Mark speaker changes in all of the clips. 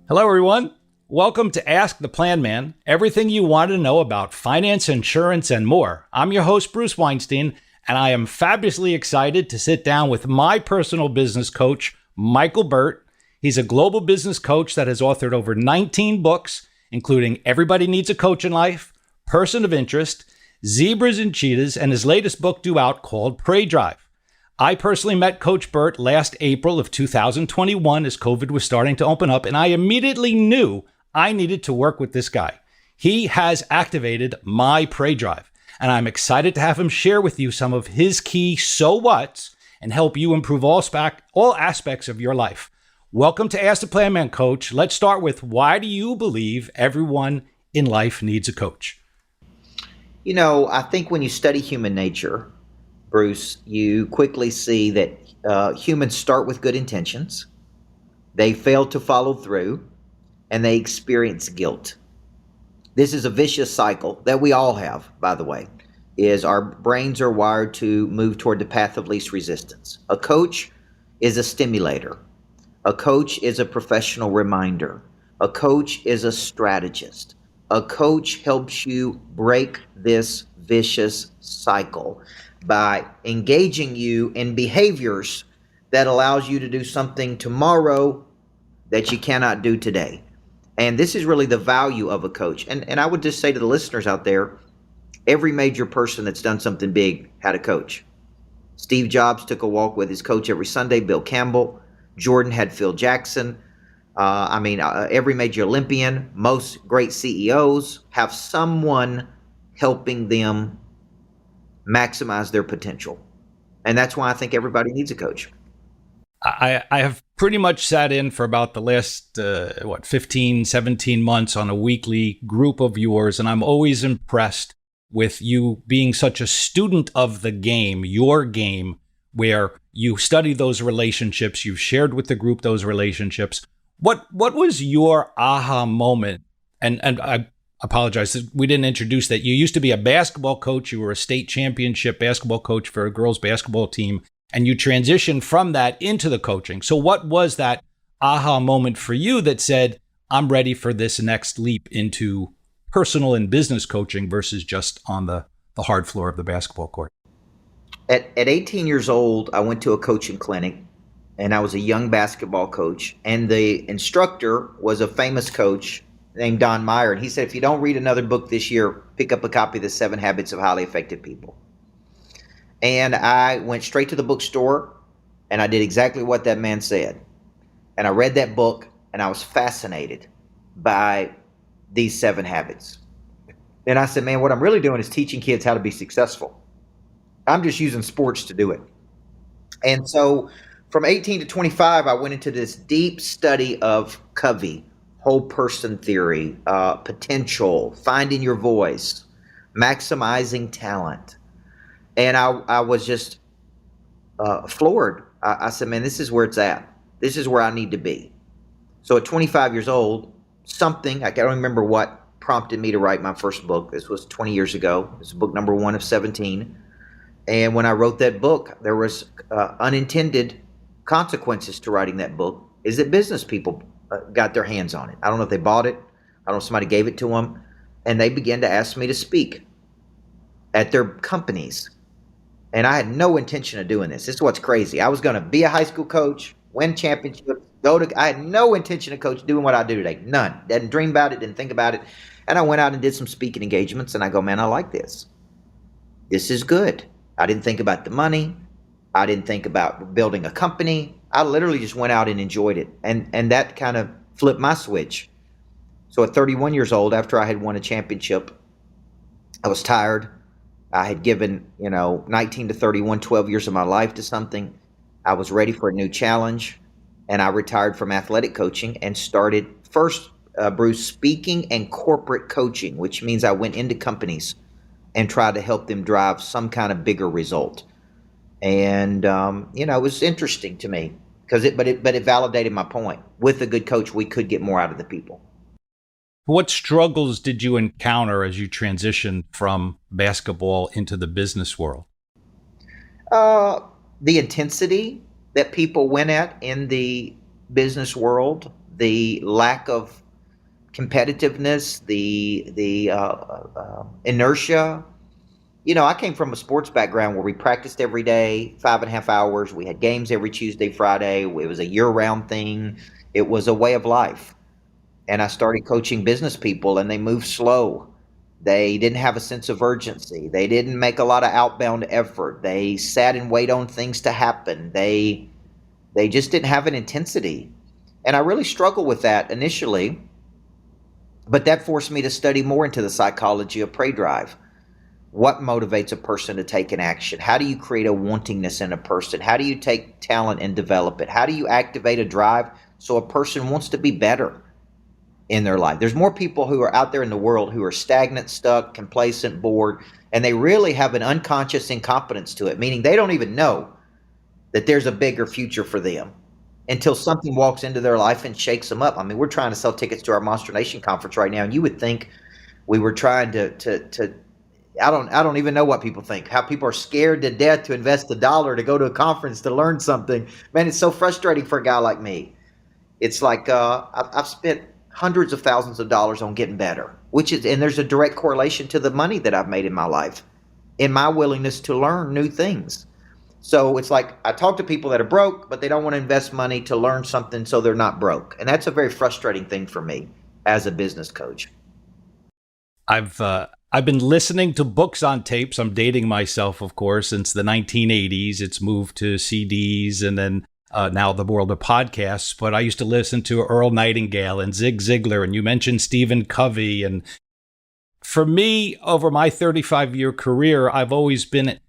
Speaker 1: Hello, everyone. Welcome to Ask the Planman, everything you want to know about finance, insurance, and more. I'm your host, Bruce Weinstein, and I am fabulously excited to sit down with my personal business coach, Micheal Burt. He's a global business coach that has authored over 19 books, including Everybody Needs a Coach in Life, Person of Interest, Zebras and Cheetahs, and his latest book due out called Prey Drive. I personally met Coach Burt last April of 2021 as COVID was starting to open up, and I immediately knew I needed to work with this guy. He has activated my Prey Drive, and I'm excited to have him share with you some of his key so whats and help you improve all aspects of your life. Welcome to Ask the Planman, Coach. Let's start with, why do you believe everyone in life needs a coach?
Speaker 2: You know, I think when you study human nature, Bruce, you quickly see that humans start with good intentions, they fail to follow through, and they experience guilt. This is a vicious cycle that we all have, by the way, is our brains are wired to move toward the path of least resistance. A coach is a stimulator. A coach is a professional reminder. A coach is a strategist. A coach helps you break this vicious cycle by engaging you in behaviors that allows you to do something tomorrow that you cannot do today. And this is really the value of a coach. And I would just say to the listeners out there, every major person that's done something big had a coach. Steve Jobs took a walk with his coach every Sunday, Bill Campbell. Jordan had Phil Jackson. Every major Olympian, most great CEOs have someone helping them maximize their potential. And that's why I think everybody needs a coach.
Speaker 1: I have pretty much sat in for about the last, 15, 17 months on a weekly group of yours. And I'm always impressed with you being such a student of the game, your game, where you study those relationships. You've shared with the group those relationships. What was your aha moment? And I apologize, we didn't introduce that. You used to be a basketball coach. You were a state championship basketball coach for a girls basketball team, and you transitioned from that into the coaching. So what was that aha moment for you that said, I'm ready for this next leap into personal and business coaching versus just on the hard floor of the basketball court?
Speaker 2: At 18 years old, I went to a coaching clinic, and I was a young basketball coach, and the instructor was a famous coach named Don Meyer. And he said, if you don't read another book this year, pick up a copy of The 7 Habits of Highly Effective People. And I went straight to the bookstore, and I did exactly what that man said. And I read that book, and I was fascinated by these 7 habits. Then I said, man, what I'm really doing is teaching kids how to be successful. I'm just using sports to do it. And so from 18 to 25, I went into this deep study of Covey, whole person theory, potential, finding your voice, maximizing talent. And I was just floored. I said, man, this is where it's at. This is where I need to be. So at 25 years old, something, I don't remember what prompted me to write my first book. This was 20 years ago. This is book number 1 of 17. And when I wrote that book, there was unintended consequences to writing that book, is that business people got their hands on it. I don't know if they bought it. I don't know if somebody gave it to them. And they began to ask me to speak at their companies. And I had no intention of doing this. This is what's crazy. I was going to be a high school coach, win championships, I had no intention of coach doing what I do today. None. Didn't dream about it, didn't think about it. And I went out and did some speaking engagements, and I go, man, I like this. This is good. I didn't think about the money. I didn't think about building a company. I literally just went out and enjoyed it. And that kind of flipped my switch. So at 31 years old, after I had won a championship, I was tired. I had given, 19 to 31, 12 years of my life to something. I was ready for a new challenge. And I retired from athletic coaching and started first, Bruce, speaking and corporate coaching, which means I went into companies and tried to help them drive some kind of bigger result. And, it was interesting to me because it validated my point. With a good coach, we could get more out of the people.
Speaker 1: What struggles did you encounter as you transitioned from basketball into the business world?
Speaker 2: The intensity that people went at in the business world, the lack of competitiveness, the inertia. I came from a sports background where we practiced every day, 5.5 hours. We had games every Tuesday, Friday. It was a year-round thing. It was a way of life. And I started coaching business people, and they moved slow. They didn't have a sense of urgency. They didn't make a lot of outbound effort. They sat and waited on things to happen. They just didn't have an intensity. And I really struggled with that initially, but that forced me to study more into the psychology of prey drive. What motivates a person to take an action? How do you create a wantingness in a person? How do you take talent and develop it? How do you activate a drive so a person wants to be better in their life? There's more people who are out there in the world who are stagnant, stuck, complacent, bored, and they really have an unconscious incompetence to it, meaning they don't even know that there's a bigger future for them until something walks into their life and shakes them up. I mean, we're trying to sell tickets to our Monster Nation conference right now, and you would think we were trying to I don't even know what people think, how people are scared to death to invest $1 to go to a conference to learn something. Man, it's so frustrating for a guy like me. It's like I've spent hundreds of thousands of dollars on getting better, and there's a direct correlation to the money that I've made in my life, in my willingness to learn new things. So it's like I talk to people that are broke, but they don't want to invest money to learn something so they're not broke. And that's a very frustrating thing for me as a business coach.
Speaker 1: I've been listening to books on tapes. I'm dating myself, of course, since the 1980s. It's moved to CDs and then now the world of podcasts. But I used to listen to Earl Nightingale and Zig Ziglar, and you mentioned Stephen Covey. And for me, over my 35-year career, I've always been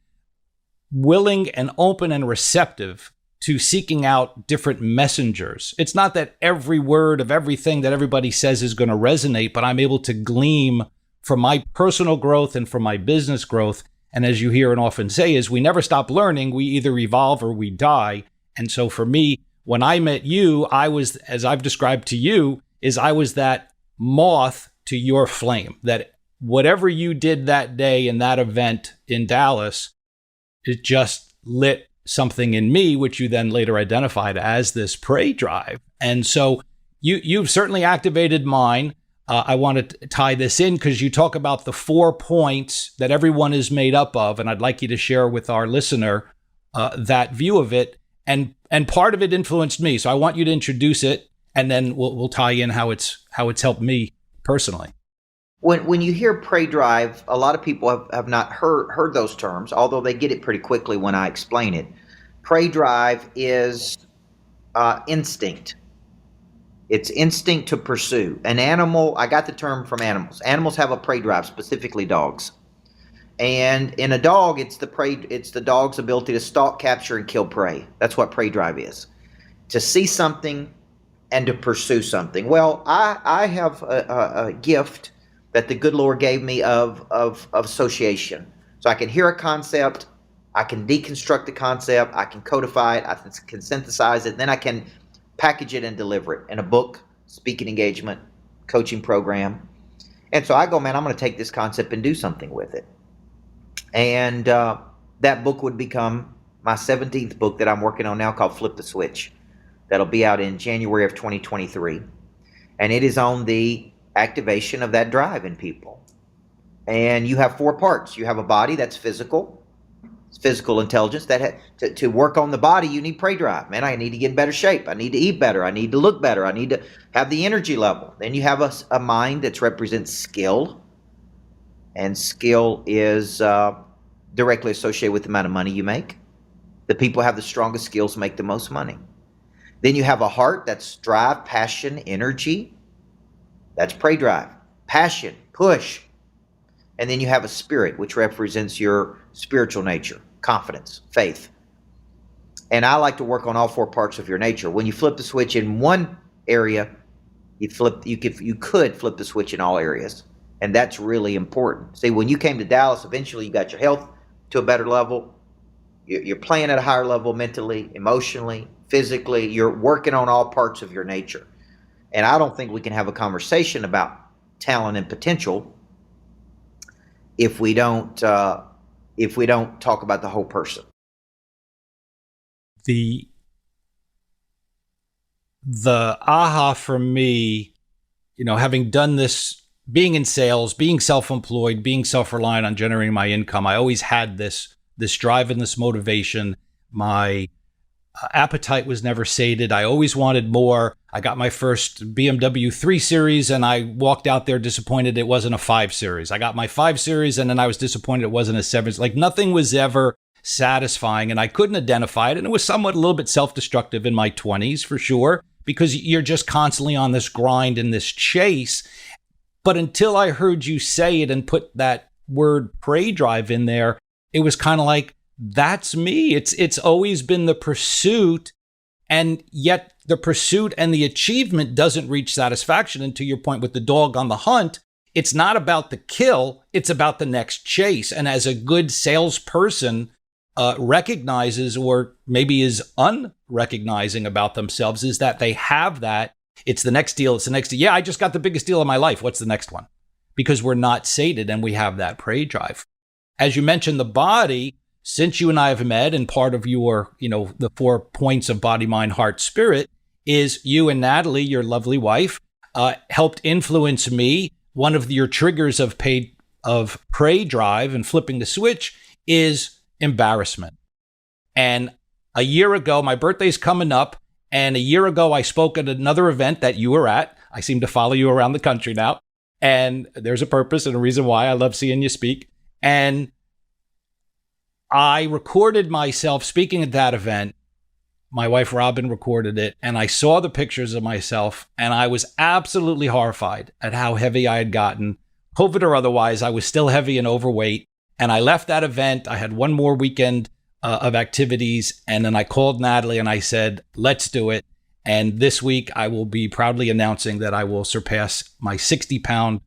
Speaker 1: willing and open and receptive to seeking out different messengers. It's not that every word of everything that everybody says is going to resonate, but I'm able to glean from my personal growth and from my business growth. And as you hear and often say, is we never stop learning. We either evolve or we die. And so for me, when I met you, I was, as I've described to you, I was that moth to your flame, that whatever you did that day in that event in Dallas, it just lit something in me, which you then later identified as this prey drive. And so you've certainly activated mine. I want to tie this in because you talk about the 4 points that everyone is made up of, and I'd like you to share with our listener that view of it. And part of it influenced me, so I want you to introduce it, and then we'll tie in how it's helped me personally.
Speaker 2: When you hear prey drive, a lot of people have not heard those terms, although they get it pretty quickly when I explain it. Prey drive is instinct. It's instinct to pursue. An animal, I got the term from animals. Animals have a prey drive, specifically dogs. And in a dog, it's the dog's ability to stalk, capture, and kill prey. That's what prey drive is. To see something and to pursue something. Well, I have a gift that the good Lord gave me of association. So I can hear a concept, I can deconstruct the concept, I can codify it, I can synthesize it, then I can package it and deliver it in a book, speaking engagement, coaching program. And so I go, man, I'm going to take this concept and do something with it. And that book would become my 17th book that I'm working on now, called Flip the Switch. That'll be out in January of 2023. And it is on the activation of that drive in people. And you have 4 parts. You have a body that's physical intelligence. To work on the body, you need prey drive. Man, I need to get in better shape. I need to eat better. I need to look better. I need to have the energy level. Then you have a mind that represents skill. And skill is directly associated with the amount of money you make. The people who have the strongest skills make the most money. Then you have a heart that's drive, passion, energy. That's prey drive. Passion, push. And then you have a spirit, which represents your spiritual nature, confidence, faith. And I like to work on all 4 parts of your nature. When you flip the switch in one area, you could flip the switch in all areas. And that's really important. See, when you came to Dallas, eventually you got your health to a better level. You're playing at a higher level mentally, emotionally, physically. You're working on all parts of your nature. And I don't think we can have a conversation about talent and potential if we don't talk about the whole person.
Speaker 1: The the aha for me, having done this, being in sales, being self-employed, being self-reliant on generating my income, I always had this drive and this motivation. My appetite was never sated. I always wanted more. I got my first BMW 3 Series and I walked out there disappointed it wasn't a 5 Series. I got my 5 Series and then I was disappointed it wasn't a 7. Like nothing was ever satisfying and I couldn't identify it. And it was somewhat a little bit self-destructive in my 20s for sure, because you're just constantly on this grind and this chase. But until I heard you say it and put that word prey drive in there, it was kind of like, that's me. It's always been the pursuit, and yet the pursuit and the achievement doesn't reach satisfaction. And to your point with the dog on the hunt, it's not about the kill, it's about the next chase. And as a good salesperson recognizes, or maybe is unrecognizing about themselves, is that they have that. It's the next deal. It's the next deal. Yeah, I just got the biggest deal of my life. What's the next one? Because we're not sated and we have that prey drive. As you mentioned, the body, since you and I have met, and part of your, the 4 points of body, mind, heart, spirit is you and Natalie, your lovely wife, helped influence me. One of your triggers of prey drive and flipping the switch is embarrassment. And a year ago, my birthday's coming up, and a year ago, I spoke at another event that you were at. I seem to follow you around the country now, and there's a purpose and a reason why. I love seeing you speak. And I recorded myself speaking at that event. My wife, Robin, recorded it, and I saw the pictures of myself, and I was absolutely horrified at how heavy I had gotten. COVID or otherwise, I was still heavy and overweight, and I left that event. I had one more weekend of activities, and then I called Natalie, and I said, let's do it. And this week, I will be proudly announcing that I will surpass my 60-pound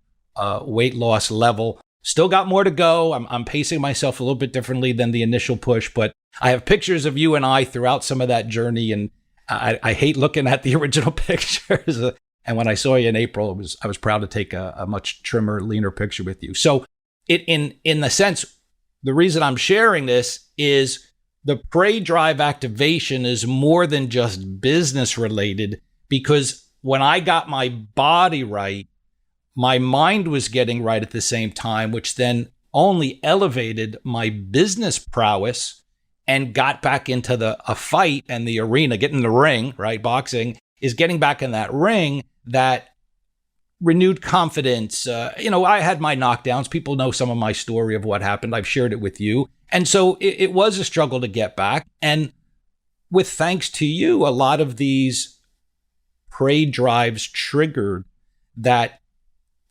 Speaker 1: weight loss level. Still got more to go. I'm pacing myself a little bit differently than the initial push, but I have pictures of you and I throughout some of that journey, and I hate looking at the original pictures. And when I saw you in April, I was proud to take a much trimmer, leaner picture with you. So in the sense, the reason I'm sharing this is the prey drive activation is more than just business related, because when I got my body right, my mind was getting right at the same time, which then only elevated my business prowess and got back into a fight and the arena, getting in the ring, right? Boxing is getting back in that ring, that renewed confidence. I had my knockdowns. People know some of my story of what happened. I've shared it with you. And so it was a struggle to get back. And with thanks to you, a lot of these prey drives triggered that.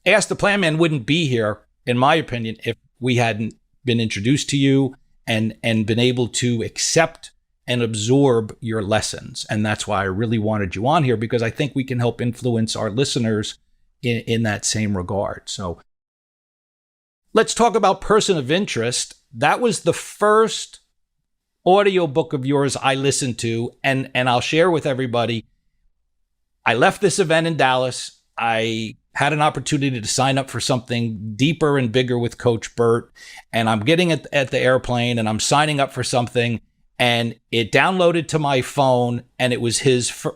Speaker 1: Ask the Planman wouldn't be here, in my opinion, if we hadn't been introduced to you and been able to accept and absorb your lessons. And that's why I really wanted you on here, because I think we can help influence our listeners in that same regard. So let's talk about Person of Interest. That was the first audiobook of yours I listened to, and I'll share with everybody. I left this event in Dallas. I had an opportunity to sign up for something deeper and bigger with Coach Burt, and I'm getting at the airplane and I'm signing up for something, and it downloaded to my phone, and it was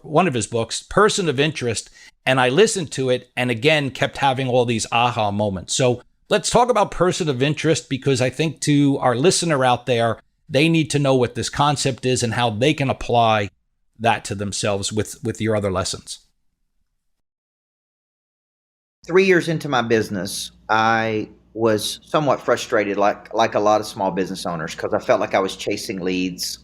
Speaker 1: one of his books, Person of Interest, and I listened to it and again kept having all these aha moments. So let's talk about Person of Interest, because I think to our listener out there, they need to know what this concept is and how they can apply that to themselves with your other lessons.
Speaker 2: 3 years into my business, I was somewhat frustrated, like a lot of small business owners, because I felt like I was chasing leads.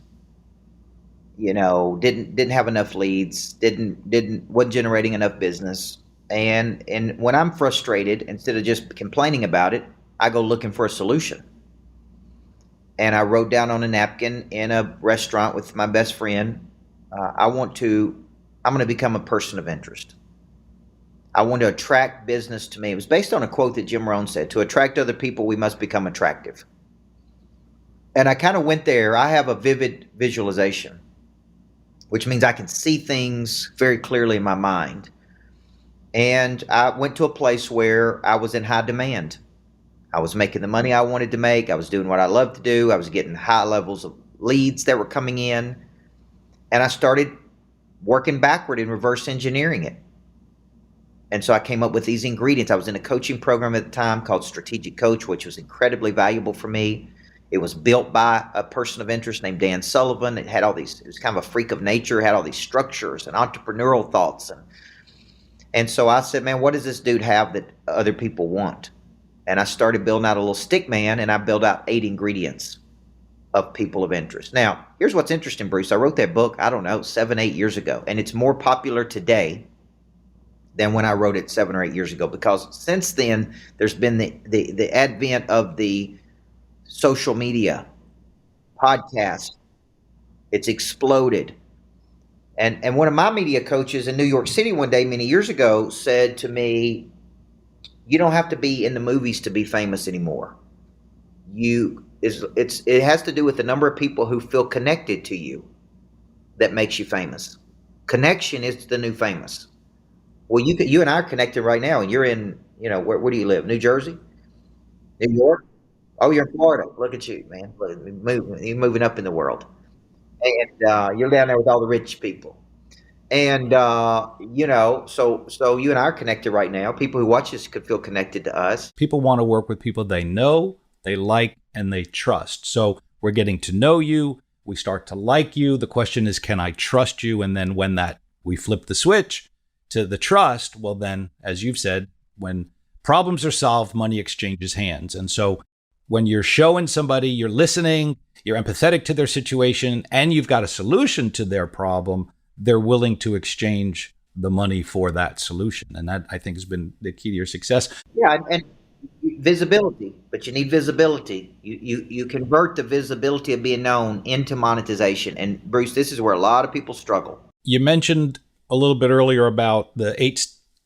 Speaker 2: Didn't have enough leads, wasn't generating enough business. And when I'm frustrated, instead of just complaining about it, I go looking for a solution. And I wrote down on a napkin in a restaurant with my best friend, I'm going to become a person of interest. I want to attract business to me. It was based on a quote that Jim Rohn said, to attract other people, we must become attractive. And I kind of went there. I have a vivid visualization, which means I can see things very clearly in my mind. And I went to a place where I was in high demand. I was making the money I wanted to make. I was doing what I loved to do. I was getting high levels of leads that were coming in. And I started working backward and reverse engineering it. And so I came up with these ingredients. I was in a coaching program at the time called Strategic Coach, which was incredibly valuable for me. It was built by a person of interest named Dan Sullivan. It was kind of a freak of nature, had all these structures and entrepreneurial thoughts. And so I said, man, what does this dude have that other people want? And I started building out a little stick man, and I built out 8 ingredients of people of interest. Now, here's what's interesting, Bruce. I wrote that book, 7, 8 years ago, and it's more popular today than when I wrote it 7 or 8 years ago, because since then there's been the advent of the social media, podcast. It's exploded. And one of my media coaches in New York City one day many years ago said to me, you don't have to be in the movies to be famous anymore. It has to do with the number of people who feel connected to you that makes you famous. Connection is the new famous. Well, you and I are connected right now, and you're in, where do you live? New Jersey? New York? Oh, you're in Florida. Look at you, man. You're moving up in the world. And you're down there with all the rich people. And, so you and I are connected right now. People who watch this could feel connected to us.
Speaker 1: People want to work with people they know, they like, and they trust. So we're getting to know you. We start to like you. The question is, can I trust you? And then when we flip the switch to the trust, well, then, as you've said, when problems are solved, money exchanges hands. And so when you're showing somebody, you're listening, you're empathetic to their situation, and you've got a solution to their problem, they're willing to exchange the money for that solution. And that, I think, has been the key to your success.
Speaker 2: Yeah, and visibility, but you need visibility. You convert the visibility of being known into monetization. And Bruce, this is where a lot of people struggle.
Speaker 1: You mentioned a little bit earlier about the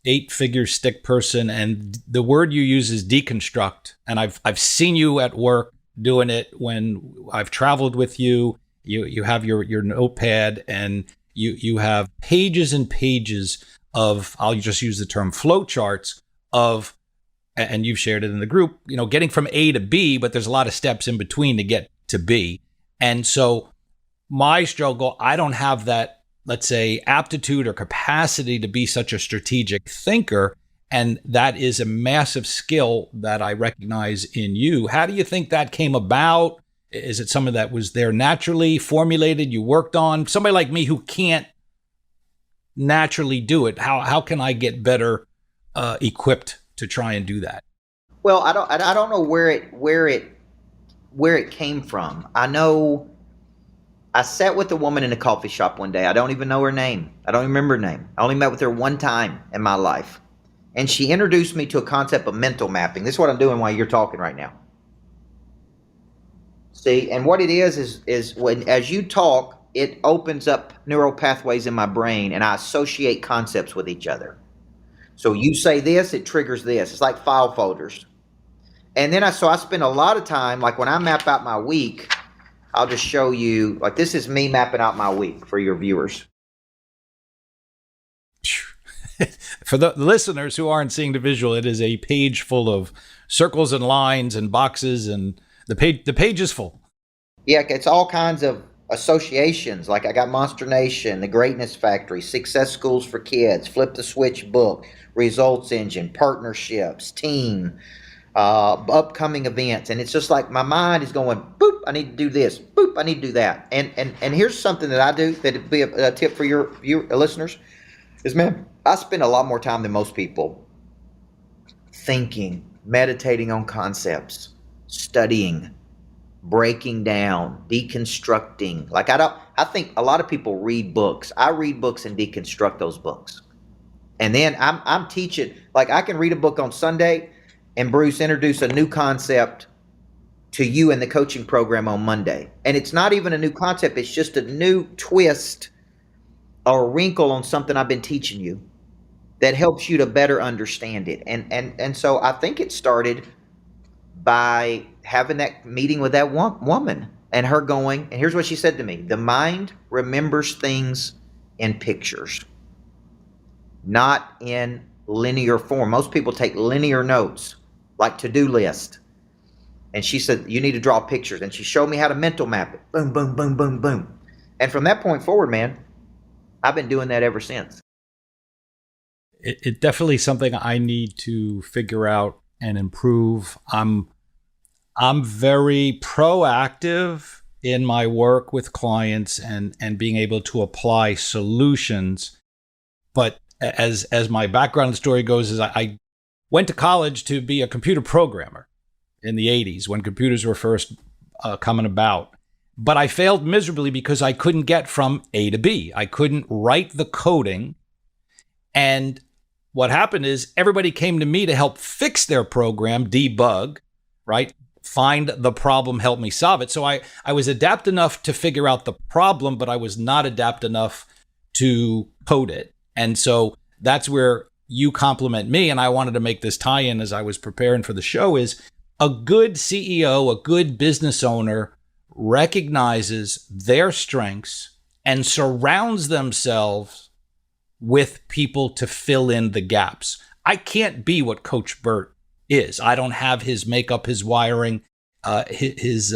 Speaker 1: eight-figure stick person, and the word you use is deconstruct. And I've seen you at work doing it when I've traveled with you. You have your notepad, and you have pages and pages of, I'll just use the term flow charts of, and you've shared it in the group, getting from A to B, but there's a lot of steps in between to get to B. And so my struggle, I don't have that, let's say, aptitude or capacity to be such a strategic thinker. And that is a massive skill that I recognize in you. How do you think that came about? Is it something that was there naturally, formulated, you worked on? Somebody like me who can't naturally do it, how can I get better equipped to try and do that?
Speaker 2: Well, I don't know where it came from. I know I sat with a woman in a coffee shop one day. I don't even know her name. I don't even remember her name. I only met with her one time in my life. And she introduced me to a concept of mental mapping. This is what I'm doing while you're talking right now. See, and what it is when, as you talk, it opens up neural pathways in my brain, and I associate concepts with each other. So you say this, it triggers this. It's like file folders. And then I spend a lot of time, like when I map out my week, I'll just show you, like this is me mapping out my week for your viewers.
Speaker 1: For the listeners who aren't seeing the visual, it is a page full of circles and lines and boxes, and the page is full.
Speaker 2: Yeah, it's all kinds of associations. Like I got Monster Nation, The Greatness Factory, Success Schools for Kids, Flip the Switch book, Results Engine, Partnerships, Team, upcoming events. And it's just like my mind is going, boop, I need to do this. Boop, I need to do that. And here's something that I do that'd be a tip for your listeners is, man, I spend a lot more time than most people thinking, meditating on concepts, studying, breaking down, deconstructing. Like I think a lot of people read books. I read books and deconstruct those books. And then I'm teaching, like I can read a book on Sunday and Bruce introduce a new concept to you in the coaching program on Monday. And it's not even a new concept. It's just a new twist or wrinkle on something I've been teaching you that helps you to better understand it. And so I think it started by having that meeting with that woman and her going, and here's what she said to me: the mind remembers things in pictures, not in linear form. Most people take linear notes, like to-do list. And she said, you need to draw pictures. And she showed me how to mental map it. Boom, boom, boom, boom, boom. And from that point forward, man, I've been doing that ever since.
Speaker 1: It definitely something I need to figure out and improve. I'm very proactive in my work with clients and being able to apply solutions. But as my background story goes, is I went to college to be a computer programmer in the 80s when computers were first coming about. But I failed miserably because I couldn't get from A to B. I couldn't write the coding. And what happened is everybody came to me to help fix their program, debug, right? Find the problem, help me solve it. So I was adept enough to figure out the problem, but I was not adept enough to code it. And so that's where you compliment me. And I wanted to make this tie-in as I was preparing for the show is a good CEO, a good business owner recognizes their strengths and surrounds themselves with people to fill in the gaps. I can't be what Coach Burt is. I don't have his makeup, his wiring, his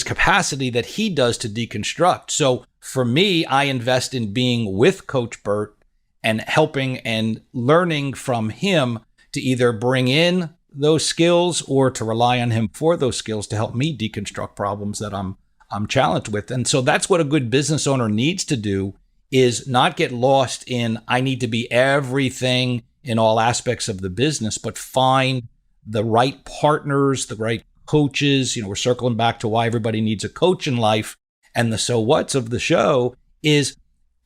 Speaker 1: capacity that he does to deconstruct. So for me, I invest in being with Coach Burt and helping and learning from him to either bring in those skills or to rely on him for those skills to help me deconstruct problems that I'm challenged with. And so that's what a good business owner needs to do, is not get lost in, I need to be everything in all aspects of the business, but find the right partners, the right coaches. We're circling back to why everybody needs a coach in life. And the so what's of the show is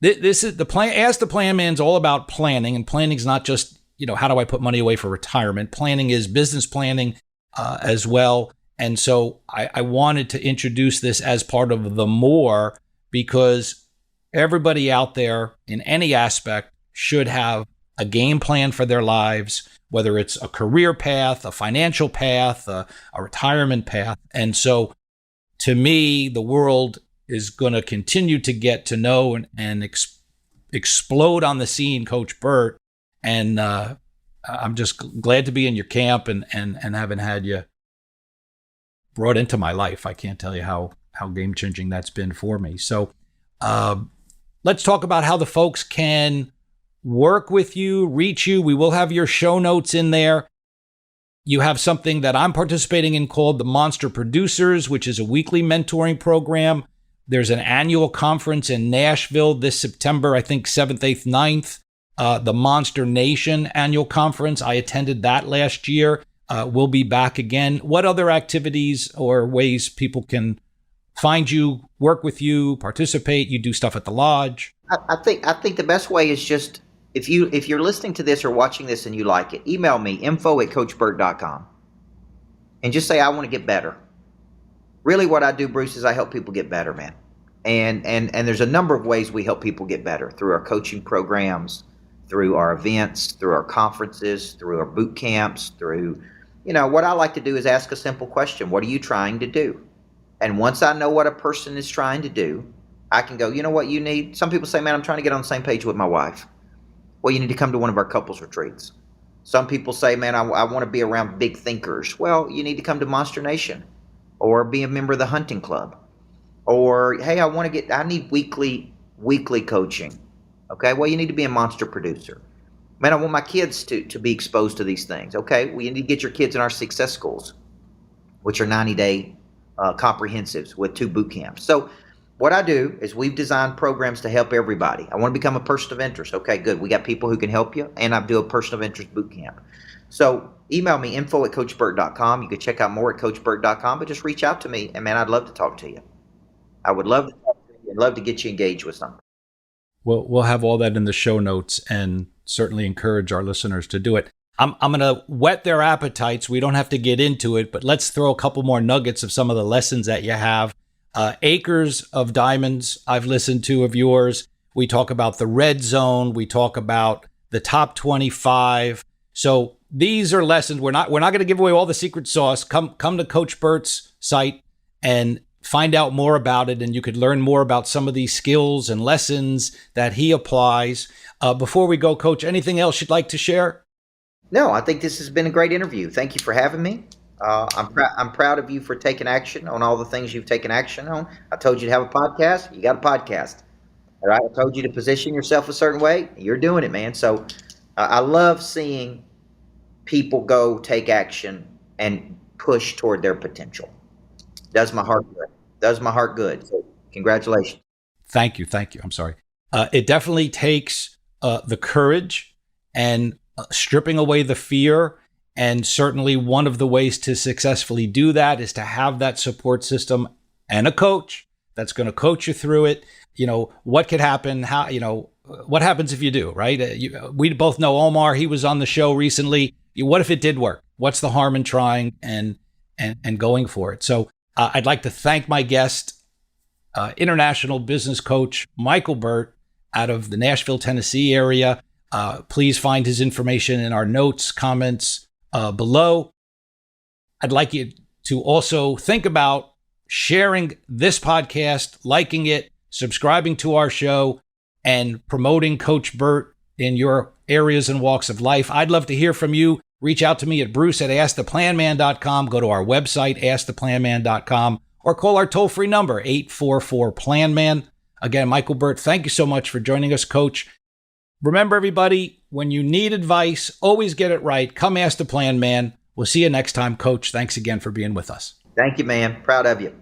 Speaker 1: this is the plan. Ask the Plan Man's all about planning, and planning is not just, how do I put money away for retirement? Planning is business planning as well. And so I wanted to introduce this as part of the more, because everybody out there in any aspect should have a game plan for their lives, whether it's a career path, a financial path, a retirement path. And so to me, the world is going to continue to get to know and explode on the scene, Coach Burt. And I'm just glad to be in your camp and having had you brought into my life. I can't tell you how game-changing that's been for me. So let's talk about how the folks can work with you, reach you. We will have your show notes in there. You have something that I'm participating in called the Monster Producers, which is a weekly mentoring program. There's an annual conference in Nashville this September, I think 7th, 8th, 9th, the Monster Nation annual conference. I attended that last year. We'll be back again. What other activities or ways people can find you, work with you, participate? You do stuff at the lodge.
Speaker 2: I think the best way is just, if you're listening to this or watching this and you like it, email me, info@coachburt.com, and just say, I want to get better. Really what I do, Bruce, is I help people get better, man. And there's a number of ways we help people get better, through our coaching programs, through our events, through our conferences, through our boot camps, through, what I like to do is ask a simple question. What are you trying to do? And once I know what a person is trying to do, I can go, you know what you need? Some people say, man, I'm trying to get on the same page with my wife. Well, you need to come to one of our couples retreats. Some people say, man, I want to be around big thinkers. Well, you need to come to Monster Nation, or be a member of the hunting club. Or, hey, I need weekly coaching. Okay, well, you need to be a Monster Producer. Man, I want my kids to be exposed to these things. Okay, well, you need to get your kids in our success schools, which are 90-day comprehensives with 2 boot camps. So what I do is we've designed programs to help everybody. I want to become a person of interest. Okay, good. We got people who can help you, and I do a person of interest boot camp. So email me, info@coachburt.com. You can check out more at coachburt.com, but just reach out to me, and man, I'd love to talk to you. I would love to talk to you and love to get you engaged with something.
Speaker 1: Well, we'll have all that in the show notes, and certainly encourage our listeners to do it. I'm going to whet their appetites. We don't have to get into it, but let's throw a couple more nuggets of some of the lessons that you have. Acres of Diamonds, I've listened to of yours. We talk about the red zone. We talk about the top 25. So these are lessons. We're not going to give away all the secret sauce. Come to Coach Burt's site and find out more about it. And you could learn more about some of these skills and lessons that he applies. Before we go, Coach, anything else you'd like to share?
Speaker 2: No, I think this has been a great interview. Thank you for having me. I'm proud of you for taking action on all the things you've taken action on. I told you to have a podcast. You got a podcast. All right, I told you to position yourself a certain way. You're doing it, man. So I love seeing people go take action and push toward their potential. Does my heart good. Does my heart good. So congratulations.
Speaker 1: Thank you. Thank you. I'm sorry. It definitely takes the courage and stripping away the fear. And certainly one of the ways to successfully do that is to have that support system and a coach that's going to coach you through it. You know, what could happen? How, you know, what happens if you do, right? We both know Omar. He was on the show recently. What if it did work? What's the harm in trying and going for it? So I'd like to thank my guest, international business coach, Micheal Burt, out of the Nashville, Tennessee area. Please find his information in our notes, comments below. I'd like you to also think about sharing this podcast, liking it, subscribing to our show, and promoting Coach Burt in your areas and walks of life. I'd love to hear from you. Reach out to me at bruce@asktheplanman.com. Go to our website, asktheplanman.com, or call our toll-free number, 844-PLANMAN. Again, Micheal Burt, thank you so much for joining us, Coach. Remember, everybody, when you need advice, always get it right. Come ask the Plan Man. We'll see you next time, Coach. Thanks again for being with us.
Speaker 2: Thank you, man. Proud of you.